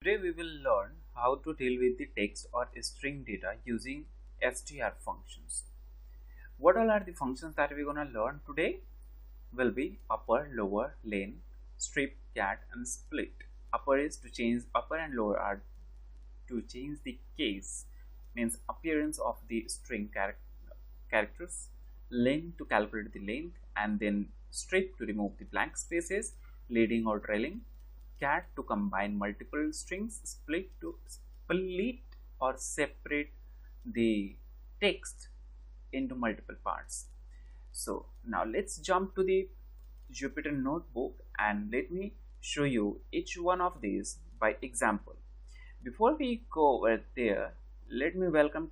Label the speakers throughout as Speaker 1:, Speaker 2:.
Speaker 1: Today we will learn how to deal with the text or string data using str functions. What all are the functions that we're gonna learn today? Will be upper, lower, len, strip, cat, and split. Upper is to change upper and lower are to change the case, means appearance of the string characters, len to calculate the length, and then strip to remove the blank spaces, leading or trailing, cat to combine multiple strings, split to split or separate the text into multiple parts. So now let's jump to the Jupyter notebook and let me show you each one of these by example. Before we go over there, let me welcome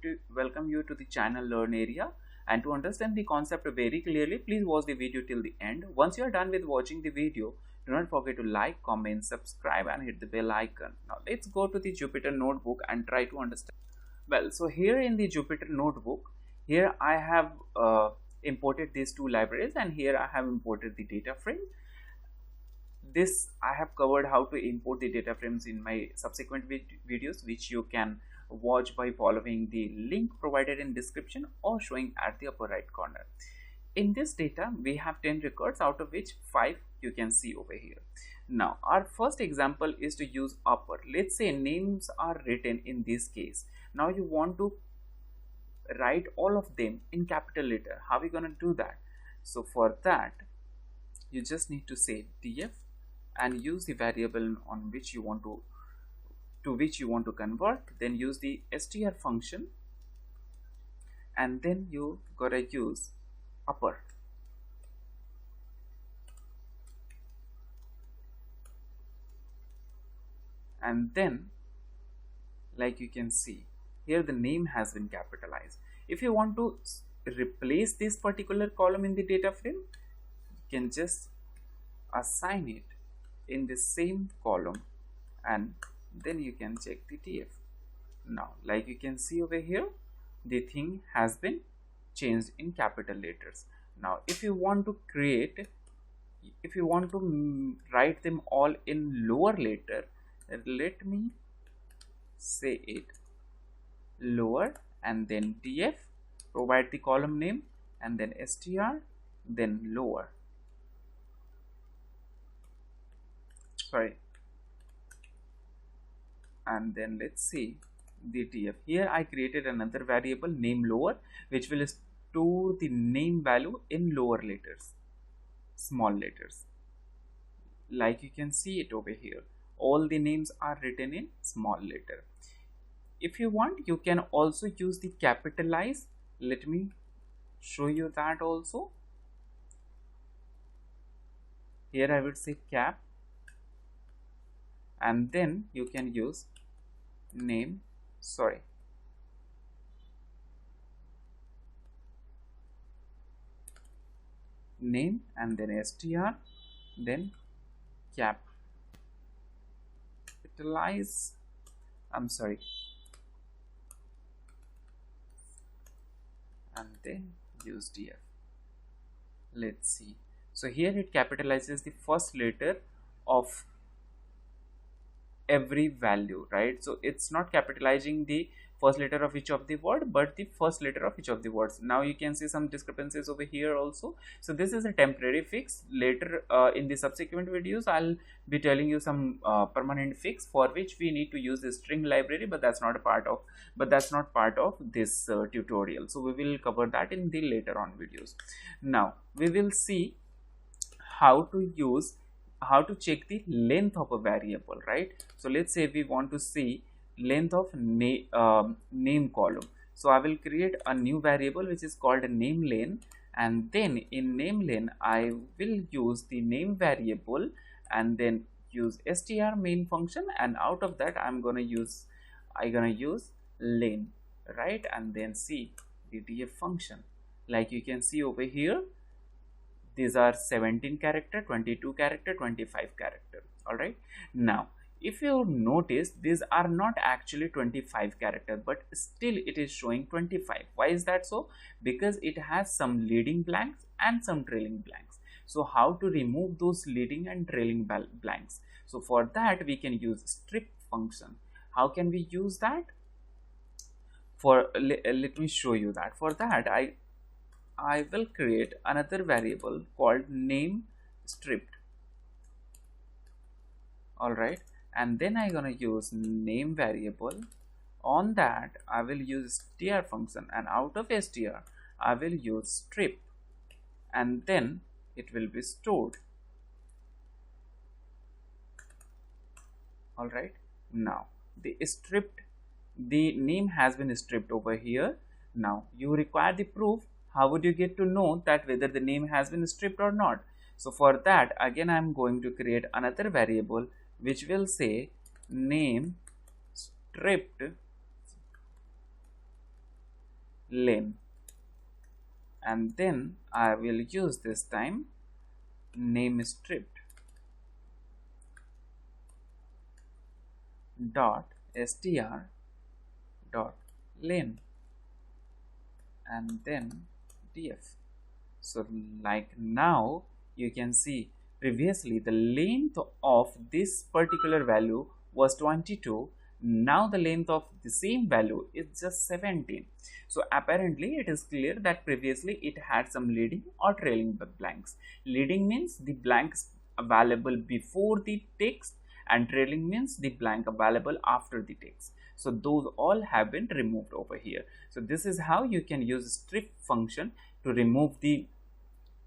Speaker 1: you to the channel Learn area. And to understand the concept very clearly, please watch the video till the end. Once you are done with watching the video, do not forget to like, comment, subscribe, and hit the bell icon. Now let's go to the Jupyter notebook and try to understand. Well, so here in the Jupyter notebook, here I have imported these two libraries, and here I have imported the data frame. This I have covered how to import the data frames in my subsequent videos, which you can watch by following the link provided in description or showing at the upper right corner. In this data we have 10 records, out of which 5 you can see over here. Now our first example is to use upper. Let's say names are written in this case. Now you want to write all of them in capital letter. How are we gonna do that? So for that you just need to say df and use the variable on which you want to convert, then use the str function, and then you gotta use upper. And then, like you can see here, the name has been capitalized. If you want to replace this particular column in the data frame, you can just assign it in the same column, and then you can check the df. Now like you can see over here, the thing has been changed in capital letters. Now if you want to write them all in lower letter, let me say it lower, and then df, provide the column name, and then str, then lower. Sorry, and then let's see the df. Here I created another variable name lower, which will store the name value in lower letters, small letters. Like you can see it over here, all the names are written in small letter. If you want, you can also use the capitalize. Let me show you that also. Here I would say cap, and then you can use name, name, and then str, then capitalize, and then use df. Let's see. So here it capitalizes the first letter of every value, right? So it's not capitalizing the first letter of each of the word, but the first letter of each of the words. Now you can see some discrepancies over here also. So this is a temporary fix. Later in the subsequent videos I'll be telling you some permanent fix for which we need to use the string library, but that's not part of this tutorial. So we will cover that in the later on videos. Now we will see how to check the length of a variable, right? So let's say we want to see length of name column. So I will create a new variable which is called name len, and then in name len I will use the name variable and then use str main function, and out of that I'm gonna use len, right? And then see the df function. Like you can see over here, these are 17 character, 22 character, 25 character. All right, now if you notice, these are not actually 25 character, but still it is showing 25. Why is that so? Because it has some leading blanks and some trailing blanks. So how to remove those leading and trailing blanks? So for that we can use strip function. How can we use that? Let me show you that. For that, I will create another variable called name stripped. All right, and then I'm gonna use name variable. On that, I will use str function, and out of str I will use strip, and then it will be stored. All right, now the name has been stripped over here. Now you require the proof. How would you get to know that whether the name has been stripped or not? So for that, again I'm going to create another variable which will say name stripped len, and then I will use this time name stripped dot str dot len, and then df. So like now you can see previously the length of this particular value was 22. Now the length of the same value is just 17. So apparently it is clear that previously it had some leading or trailing blanks. Leading means the blanks available before the text, and trailing means the blank available after the text. So those all have been removed over here. So this is how you can use strip function to remove the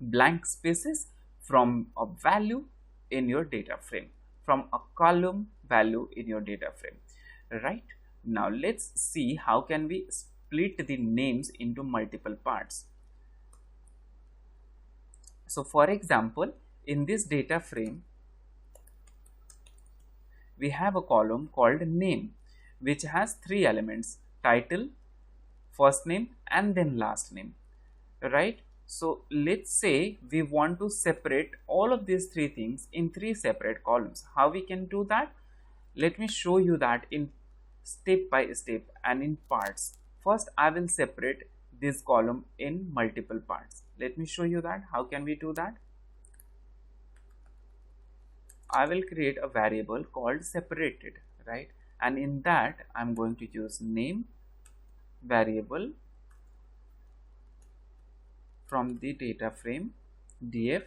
Speaker 1: blank spaces from a value in your data frame, from a column value in your data frame. Right, now let's see how can we split the names into multiple parts. So for example, in this data frame we have a column called name, which has three elements: title, first name, and then last name. Right, so let's say we want to separate all of these three things in three separate columns. How we can do that? Let me show you that in step by step and in parts. First, I will separate this column in multiple parts. Let me show you that. How can we do that? I will create a variable called separated, right? And in that, I'm going to use name variable from the data frame df,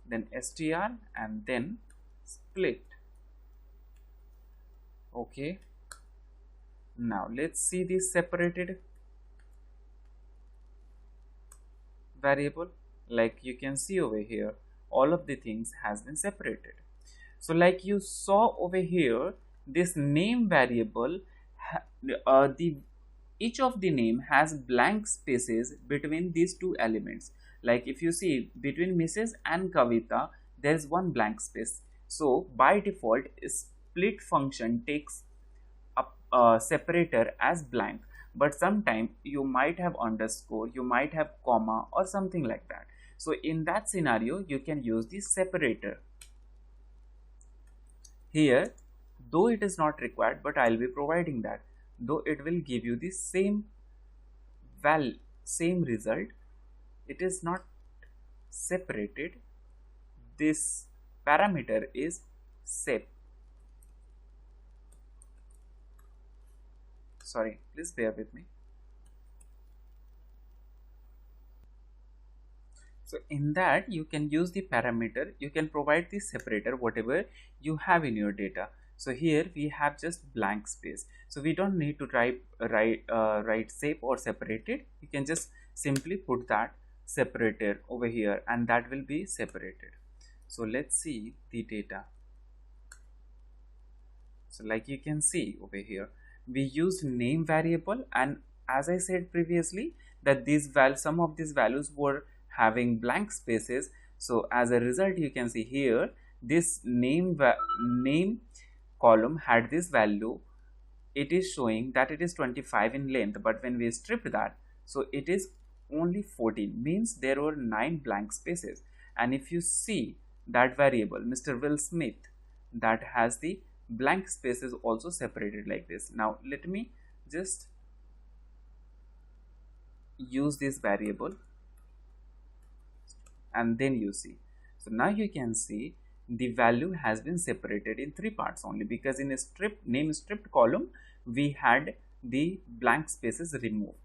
Speaker 1: then str, and then split. Okay, now let's see this separated variable. Like you can see over here, all of the things has been separated. So like you saw over here, this name variable, each of the name has blank spaces between these two elements. Like if you see between Mrs. and Kavita, there is one blank space. So by default, split function takes a separator as blank, but sometime you might have underscore, you might have comma or something like that. So in that scenario, you can use the separator. Here, though it is not required, but I'll be providing that, though it will give you the same result. It is not separated. This parameter is sep. Sorry, please bear with me. So in that you can use the parameter, you can provide the separator whatever you have in your data. So here we have just blank space, so we don't need to write sep or separated. You can just simply put that separator over here and that will be separated. So let's see the data. So like you can see over here, we used name variable, and as I said previously that some of these values were having blank spaces. So as a result, you can see here this name column had this value. It is showing that it is 25 in length, but when we strip that, so it is only 14, means there were 9 blank spaces. And if you see that variable Mr. Will Smith, that has the blank spaces also separated like this. Now let me just use this variable, and then you see. So now you can see the value has been separated in three parts only, because in a name stripped column we had the blank spaces removed.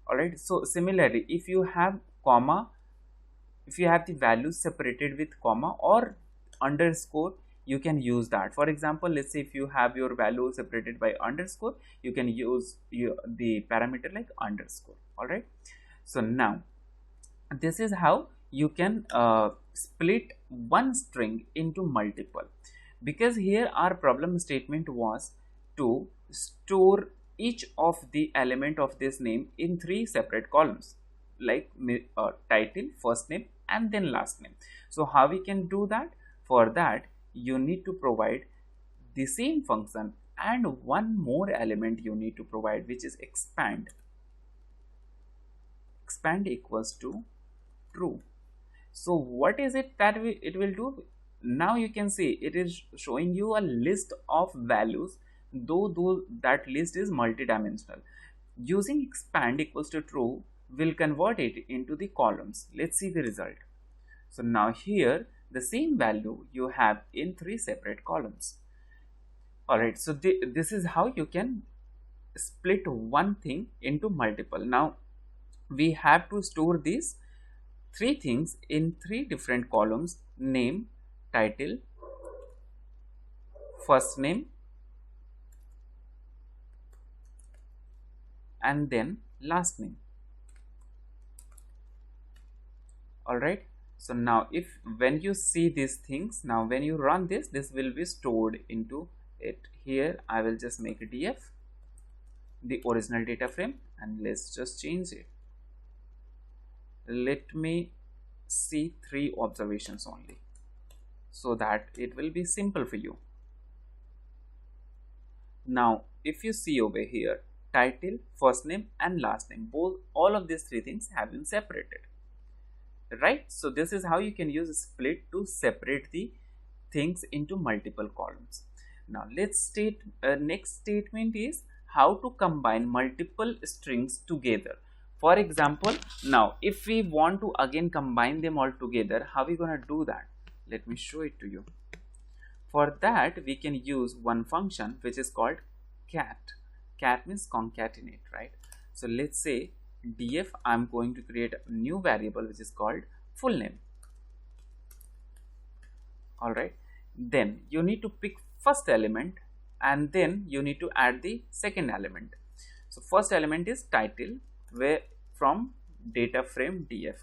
Speaker 1: All right, so similarly, if you have comma, if you have the values separated with comma or underscore, you can use that. For example, let's say if you have your value separated by underscore, you can use the parameter like underscore. All right, so now this is how you can split one string into multiple, because here our problem statement was to store each of the element of this name in three separate columns, like title, first name, and then last name. So how we can do that? For that, you need to provide the same function and one more element you need to provide, which is expand. Expand equals to true. So what is it that it will do? Now you can see it is showing you a list of values, though that list is multidimensional. Using expand equals to true will convert it into the columns. Let's see the result. So now here the same value you have in three separate columns. Alright, so this is how you can split one thing into multiple. Now we have to store these three things in three different columns: name, title, first name, and then last name. All right, so now if when you see these things, now when you run this will be stored into it. Here I will just make a df, the original data frame, and let's just change it. Let me see three observations only, so that it will be simple for you. Now if you see over here, title, first name, and last name, all of these three things have been separated, right? So this is how you can use a split to separate the things into multiple columns. Now let's state next statement is how to combine multiple strings together. For example, now if we want to again combine them all together, how are we gonna do that? Let me show it to you. For that, we can use one function which is called cat. Cat means concatenate, right? So let's say df, I'm going to create a new variable which is called full name. All right, then you need to pick first element and then you need to add the second element. So first element is title, where from data frame df,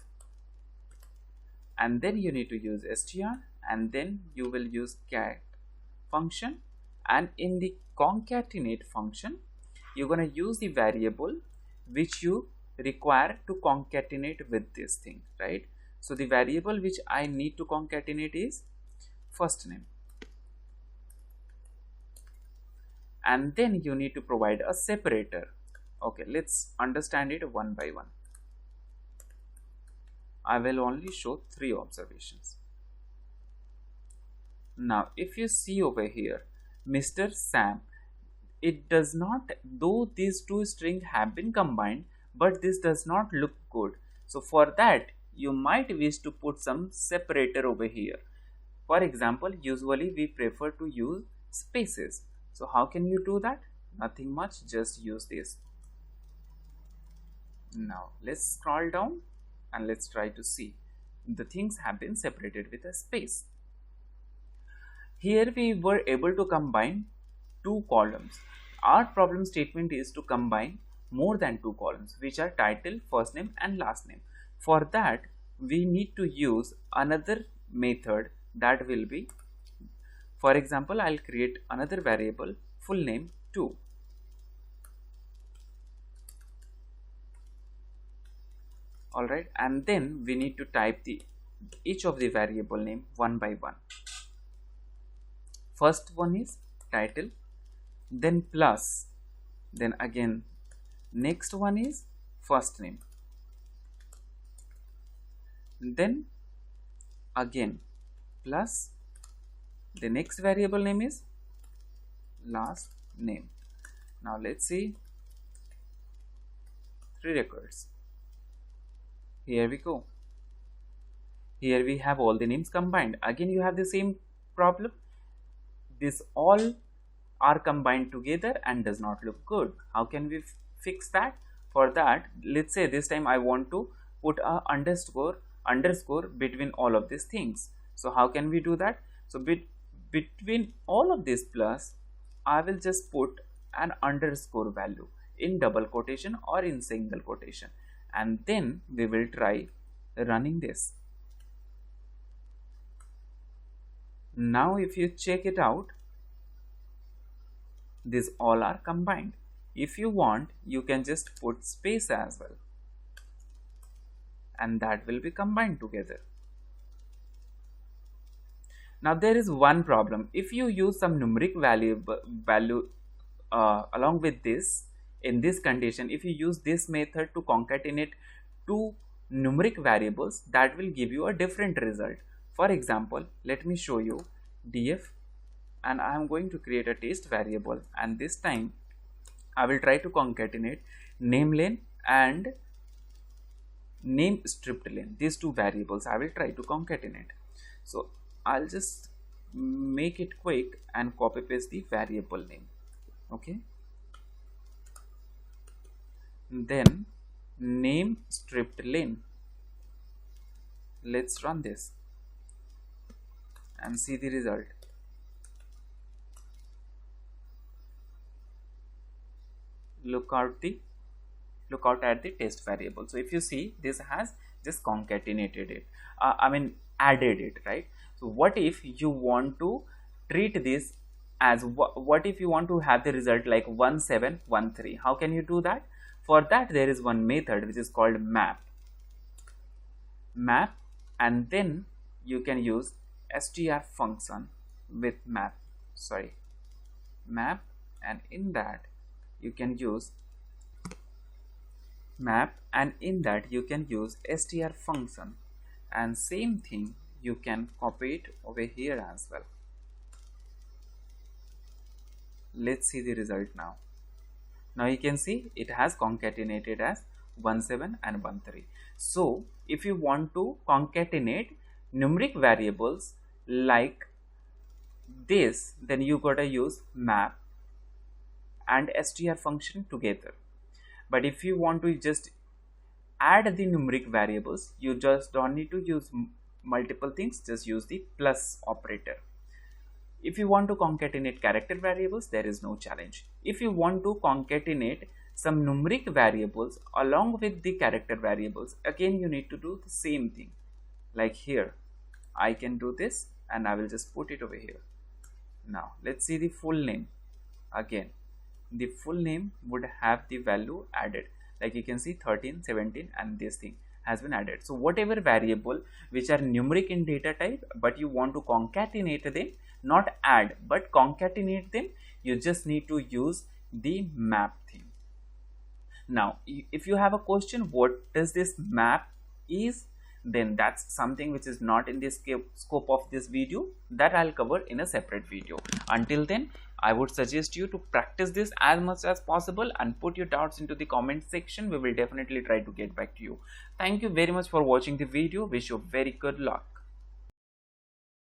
Speaker 1: and then you need to use str, and then you will use cat function, and in the concatenate function you're going to use the variable which you require to concatenate with this thing, right? So the variable which I need to concatenate is first name, and then you need to provide a separator. Okay, let's understand it one by one. I will only show three observations. Now if you see over here, Mr. Sam, it does not, though these two strings have been combined, but this does not look good. So for that you might wish to put some separator over here. For example, usually we prefer to use spaces. So how can you do that? Nothing much, just use this. Now let's scroll down and let's try to see. The things have been separated with a space. Here we were able to combine two columns. Our problem statement is to combine more than two columns, which are title, first name, and last name. For that, we need to use another method that will be, for example, I'll create another variable full name 2. All right, and then we need to type each of the variable name one by one. First one is title, then plus, then again next one is first name, then again plus, the next variable name is last name. Now let's see 3 records. Here we go. Here we have all the names combined. Again you have the same problem. This all are combined together and does not look good. How can we fix that? For that, let's say this time I want to put a underscore between all of these things. So how can we do that? So between all of this plus, I will just put an underscore value in double quotation or in single quotation, and then we will try running this. Now if you check it out, these all are combined. If you want, you can just put space as well, and that will be combined together. Now there is one problem. If you use some numeric value along with this, in this condition, if you use this method to concatenate two numeric variables, that will give you a different result. For example, let me show you df, and I am going to create a test variable, and this time I will try to concatenate nameLen and name stripped len. These two variables I will try to concatenate. So I'll just make it quick and copy paste the variable name. Okay, then name stripped len. Let's run this and see the result. Look out at the test variable. So if you see, this has just concatenated it, added it, right? So what if you want to treat this as what if you want to have the result like 1713? How can you do that? For that, there is one method which is called map, and then you can use str function with map, and in that you can use map, and in that you can use str function, and same thing you can copy it over here as well. Let's see the result now. Now you can see it has concatenated as 17 and 13. So if you want to concatenate numeric variables like this, then you gotta use map and str function together. But if you want to just add the numeric variables, you just don't need to use multiple things, just use the plus operator. If you want to concatenate character variables, there is no challenge. If you want to concatenate some numeric variables along with the character variables, again you need to do the same thing. Like here, I can do this and I will just put it over here. Now let's see the full name. Again, the full name would have the value added, like you can see 13, 17, and this thing has been added. So whatever variable which are numeric in data type, but you want to concatenate them, not add but concatenate them, you just need to use the map thing. Now if you have a question what does this map is, then that's something which is not in the scope of this video, that I'll cover in a separate video. Until then, I would suggest you to practice this as much as possible and put your doubts into the comment section. We will definitely try to get back to you. Thank you very much for watching the video. Wish you very good luck.